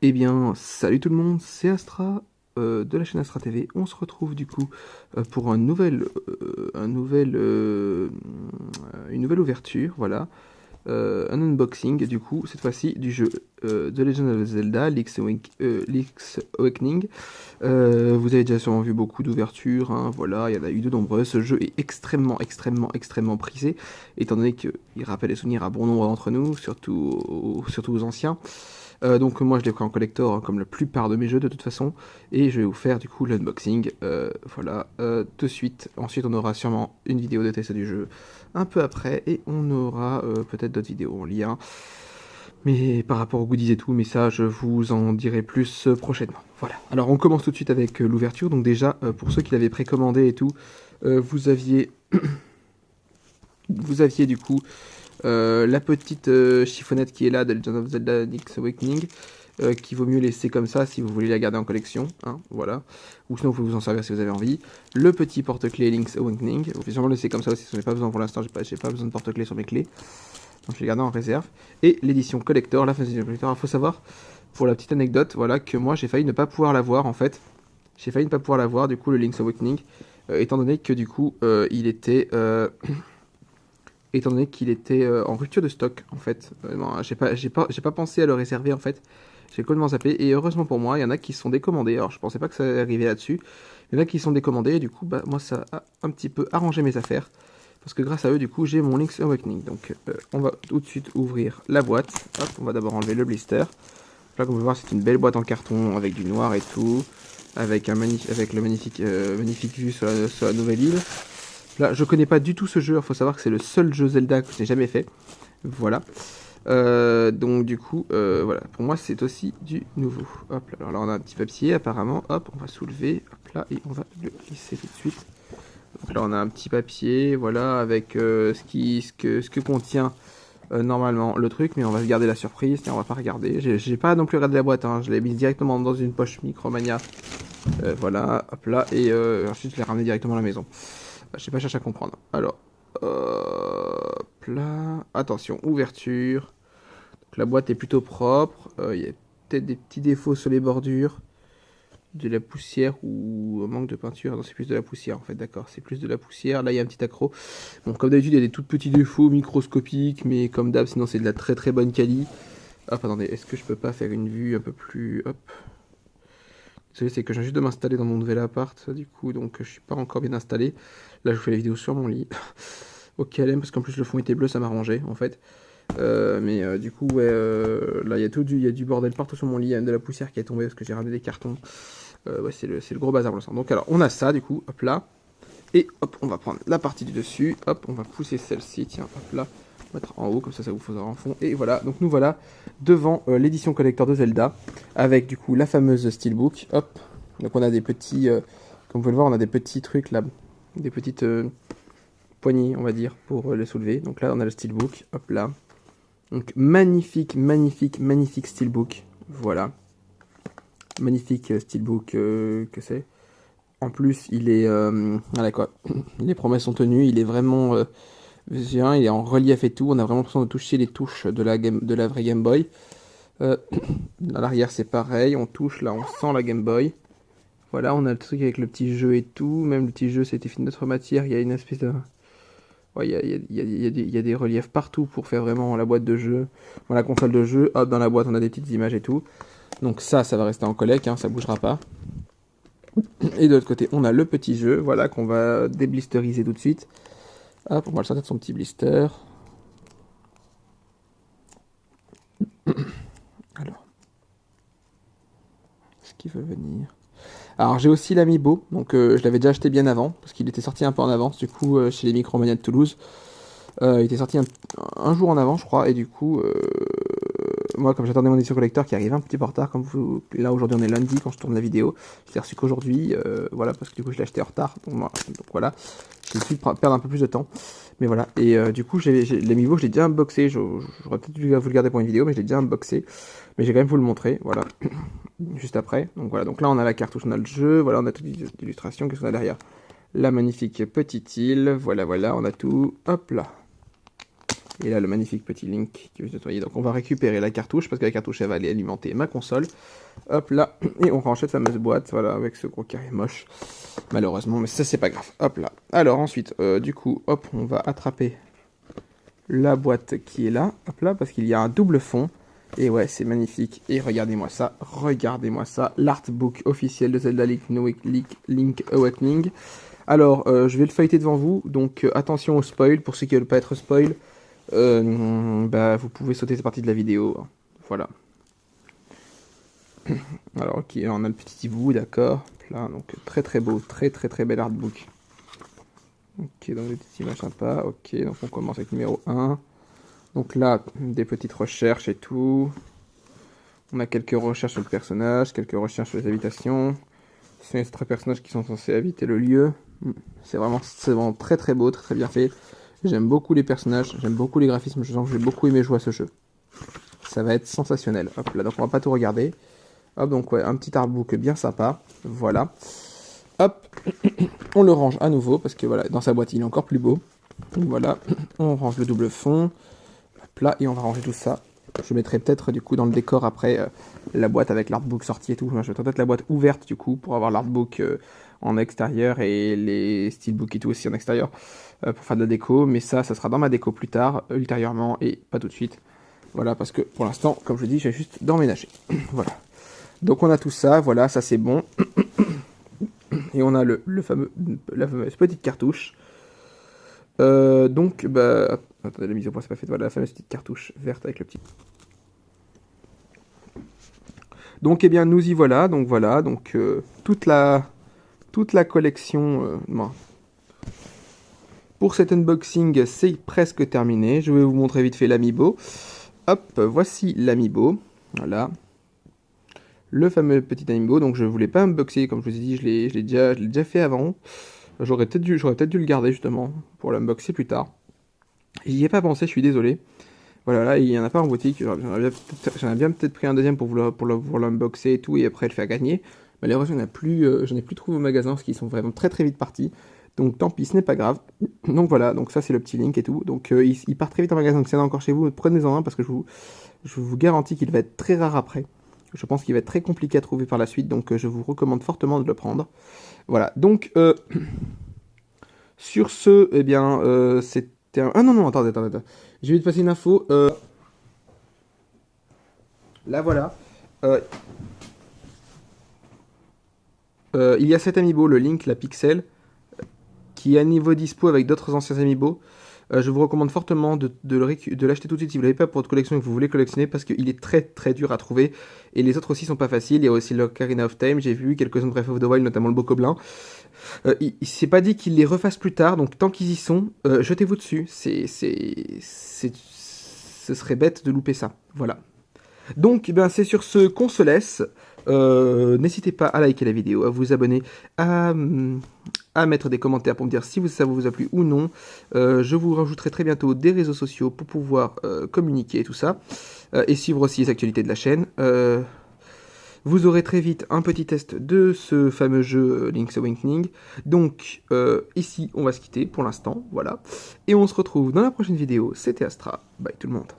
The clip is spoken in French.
Eh bien, salut tout le monde, c'est Astra de la chaîne Astra TV. On se retrouve du coup pour une nouvelle ouverture, voilà, un unboxing du coup, cette fois-ci du jeu The Legend of Zelda, Link's Awakening. Vous avez déjà sûrement vu beaucoup d'ouvertures, hein, voilà, il y en a eu de nombreuses. Ce jeu est extrêmement prisé, étant donné qu'il rappelle les souvenirs à bon nombre d'entre nous, surtout aux anciens. Donc moi je l'ai pris en collector, hein, comme la plupart de mes jeux de toute façon, et je vais vous faire du coup l'unboxing, voilà, de suite. Ensuite on aura sûrement une vidéo de test du jeu un peu après, et on aura peut-être d'autres vidéos en lien, mais par rapport aux goodies et tout, mais ça je vous en dirai plus prochainement. Voilà, alors on commence tout de suite avec l'ouverture. Donc déjà, pour ceux qui l'avaient précommandé et tout, vous aviez du coup la petite chiffonnette qui est là de Legend of Zelda Link's Awakening, qui vaut mieux laisser comme ça si vous voulez la garder en collection, hein, voilà. Ou sinon vous pouvez vous en servir si vous avez envie. Le petit porte-clés Link's Awakening, vous pouvez sûrement le laisser comme ça aussi, si vous n'avez pas besoin pour l'instant, j'ai pas besoin de porte-clés sur mes clés. Donc je vais garder en réserve. Et l'édition collector, la édition collector, il faut savoir, pour la petite anecdote, voilà, que moi j'ai failli ne pas pouvoir l'avoir en fait. J'ai failli ne pas pouvoir l'avoir, du coup, le Link's Awakening, étant donné que du coup, il était... étant donné qu'il était en rupture de stock en fait. Non, j'ai pas pensé à le réserver en fait. J'ai complètement zappé, et heureusement pour moi, il y en a qui sont décommandés. Alors je pensais pas que ça arrivait là-dessus. Il y en a qui sont décommandés, et du coup, bah moi ça a un petit peu arrangé mes affaires. Parce que grâce à eux, du coup, j'ai mon Link's Awakening. Donc on va tout de suite ouvrir la boîte. Hop, on va d'abord enlever le blister. Là, comme vous pouvez voir, c'est une belle boîte en carton avec du noir et tout. Avec le magnifique vue sur la nouvelle île. Là, je connais pas du tout ce jeu, il faut savoir que c'est le seul jeu Zelda que j'ai jamais fait. Voilà. Donc du coup, voilà, pour moi c'est aussi du nouveau. Hop là, alors là on a un petit papier apparemment, hop, on va soulever, hop là, et on va le glisser tout de suite. Donc là on a un petit papier, voilà, avec ce que contient normalement le truc, mais on va garder la surprise, tiens, on va pas regarder. J'ai pas non plus regardé la boîte, hein, je l'ai mise directement dans une poche Micromania. Voilà, hop là, et ensuite je l'ai ramené directement à la maison. Je sais pas chercher à comprendre. Alors, hop là. Attention, ouverture. Donc, la boîte est plutôt propre. Il y a peut-être des petits défauts sur les bordures. De la poussière ou un manque de peinture. Non, c'est plus de la poussière en fait, d'accord. C'est plus de la poussière. Là, il y a un petit accro. Bon, comme d'habitude, il y a des tout petits défauts microscopiques, mais comme d'hab, sinon c'est de la très bonne qualité. Hop, attendez, est-ce que je peux pas faire une vue un peu plus... Hop. Désolé, c'est que je viens juste de m'installer dans mon nouvel appart, du coup, donc je suis pas encore bien installé. Là, je vous fais la vidéo sur mon lit, au calme, parce qu'en plus le fond était bleu, ça m'arrangeait, en fait. Du coup, ouais, là, il y a du bordel partout sur mon lit, il y a même de la poussière qui est tombée, parce que j'ai ramené des cartons. Ouais, c'est le gros bazar pour l'instant. Donc, alors, on a ça, du coup, hop là. Et hop, on va prendre la partie du dessus, hop, on va pousser celle-ci, tiens, hop là. Mettre en haut, comme ça vous faisra en fond. Et voilà, donc nous voilà devant l'édition collector de Zelda, avec du coup la fameuse steelbook. Hop, donc on a des petits, comme vous pouvez le voir, on a des petits trucs là, des petites poignées, on va dire, pour les soulever. Donc là, on a le steelbook, hop là. Donc magnifique steelbook, voilà. Magnifique steelbook que c'est. En plus, il est, voilà quoi, les promesses sont tenues, il est vraiment... il est en relief et tout, on a vraiment l'impression de toucher les touches de la vraie Game Boy. À l'arrière c'est pareil, on touche là, on sent la Game Boy. Voilà, on a le truc avec le petit jeu et tout, même le petit jeu c'était fait d'autres matières, il y a une espèce de... Ouais, il y a des reliefs partout pour faire vraiment la boîte de jeu, dans la console de jeu. Hop, dans la boîte on a des petites images et tout. Donc ça va rester en collect, hein, ça bougera pas. Et de l'autre côté on a le petit jeu, voilà, qu'on va déblisteriser tout de suite. Hop, on va le sortir de son petit blister. Alors, est-ce qu'il veut venir? Alors j'ai aussi l'Amiibo, donc je l'avais déjà acheté bien avant, parce qu'il était sorti un peu en avance, du coup, chez les Micromania de Toulouse. Il était sorti un jour en avant, je crois, et du coup, moi, comme j'attendais mon édition collector qui arrivait un petit peu en retard, comme vous, là aujourd'hui on est lundi quand je tourne la vidéo, je l'ai reçu qu'aujourd'hui, voilà, parce que du coup je l'ai acheté en retard, donc voilà, j'ai dû perdre un peu plus de temps, mais voilà, et du coup l'Amiibo je l'ai déjà unboxé, j'aurais peut-être dû vous le garder pour une vidéo, mais je l'ai déjà unboxé, mais j'ai quand même vous le montrer, voilà, juste après, donc voilà, donc là on a la cartouche, on a le jeu, voilà, on a toutes les illustrations, qu'est-ce qu'on a derrière? La magnifique petite île, voilà, on a tout, hop là. Et là, le magnifique petit Link qui veut se nettoyer. Donc on va récupérer la cartouche, parce que la cartouche, elle va aller alimenter ma console. Hop là, et on range cette fameuse boîte, voilà, avec ce gros carré moche. Malheureusement, mais ça, c'est pas grave. Hop là. Alors ensuite, du coup, hop, on va attraper la boîte qui est là. Hop là, parce qu'il y a un double fond. Et ouais, c'est magnifique. Et regardez-moi ça, l'artbook officiel de Zelda Link Awakening. Alors, je vais le feuilleter devant vous, donc attention au spoil, pour ceux qui veulent pas être spoil. Bah, vous pouvez sauter cette partie de la vidéo. Hein. Voilà. Alors, ok, on a le petit hibou, d'accord. Là, donc très très beau, très bel artbook. Ok, donc des petites images sympas. Ok, donc on commence avec numéro 1. Donc là, des petites recherches et tout. On a quelques recherches sur le personnage, quelques recherches sur les habitations. Ce sont les autres personnages qui sont censés habiter le lieu. C'est vraiment très beau, très bien fait. J'aime beaucoup les personnages, j'aime beaucoup les graphismes, je sens que j'ai beaucoup aimé jouer à ce jeu. Ça va être sensationnel. Hop là, donc on va pas tout regarder. Hop, donc ouais, un petit artbook bien sympa. Voilà. Hop, on le range à nouveau, parce que voilà, dans sa boîte il est encore plus beau. Donc voilà, on range le double fond. Hop là, et on va ranger tout ça. Je mettrai peut-être du coup dans le décor après la boîte avec l'artbook sorti et tout. Je mettrai peut-être la boîte ouverte du coup pour avoir l'artbook en extérieur et les steelbooks et tout aussi en extérieur pour faire de la déco. Mais ça sera dans ma déco plus tard, ultérieurement et pas tout de suite. Voilà, parce que pour l'instant, comme je dis, j'ai juste d'emménager. Voilà. Donc on a tout ça, voilà, ça c'est bon. Et on a la fameuse petite cartouche. Donc, bah... Attendez, la mise au point c'est pas faite. Voilà, la fameuse petite cartouche verte avec le petit... Donc, eh bien, nous y voilà. Donc, voilà. Donc, toute la collection... Bon. Pour cet unboxing, c'est presque terminé. Je vais vous montrer vite fait l'amiibo. Hop, voici l'amiibo. Voilà. Le fameux petit amiibo. Donc, je ne voulais pas unboxer. Comme je vous ai dit, je l'ai déjà fait avant. J'aurais peut-être dû le garder, justement, pour l'unboxer plus tard. J'y ai pas pensé, je suis désolé. Voilà, là, il n'y en a pas en boutique. J'en ai bien peut-être pris un deuxième pour l'unboxer et tout, et après le faire gagner. Malheureusement, j'en ai plus trouvé au magasin, parce qu'ils sont vraiment très vite partis. Donc tant pis, ce n'est pas grave. Donc voilà, donc ça c'est le petit Link et tout. Donc il part très vite en magasin, donc s'il y en a encore chez vous, prenez-en un, parce que je vous garantis qu'il va être très rare après. Je pense qu'il va être très compliqué à trouver par la suite, donc je vous recommande fortement de le prendre. Voilà, donc sur ce, eh bien, c'est... Ah non, attendez. Je vais te passer une info. Là, voilà. Il y a cet amiibo, le Link, la Pixel, qui est à niveau dispo avec d'autres anciens amiibo. Je vous recommande fortement de l'acheter tout de suite si vous ne l'avez pas pour votre collection et que vous voulez collectionner, parce qu'il est très dur à trouver. Et les autres aussi sont pas faciles. Il y a aussi l'Ocarina of Time, j'ai vu quelques-uns de Breath of the Wild, notamment le Bokoblin. Il s'est pas dit qu'ils les refassent plus tard, donc tant qu'ils y sont, jetez-vous dessus. Ce serait bête de louper ça. Voilà. Donc, ben, c'est sur ce qu'on se laisse. N'hésitez pas à liker la vidéo, à vous abonner, à mettre des commentaires pour me dire si ça vous a plu ou non. Je vous rajouterai très bientôt des réseaux sociaux pour pouvoir communiquer et tout ça. Et suivre aussi les actualités de la chaîne. Vous aurez très vite un petit test de ce fameux jeu Link's Awakening. Donc ici on va se quitter pour l'instant, voilà. Et on se retrouve dans la prochaine vidéo. C'était Astra, bye tout le monde.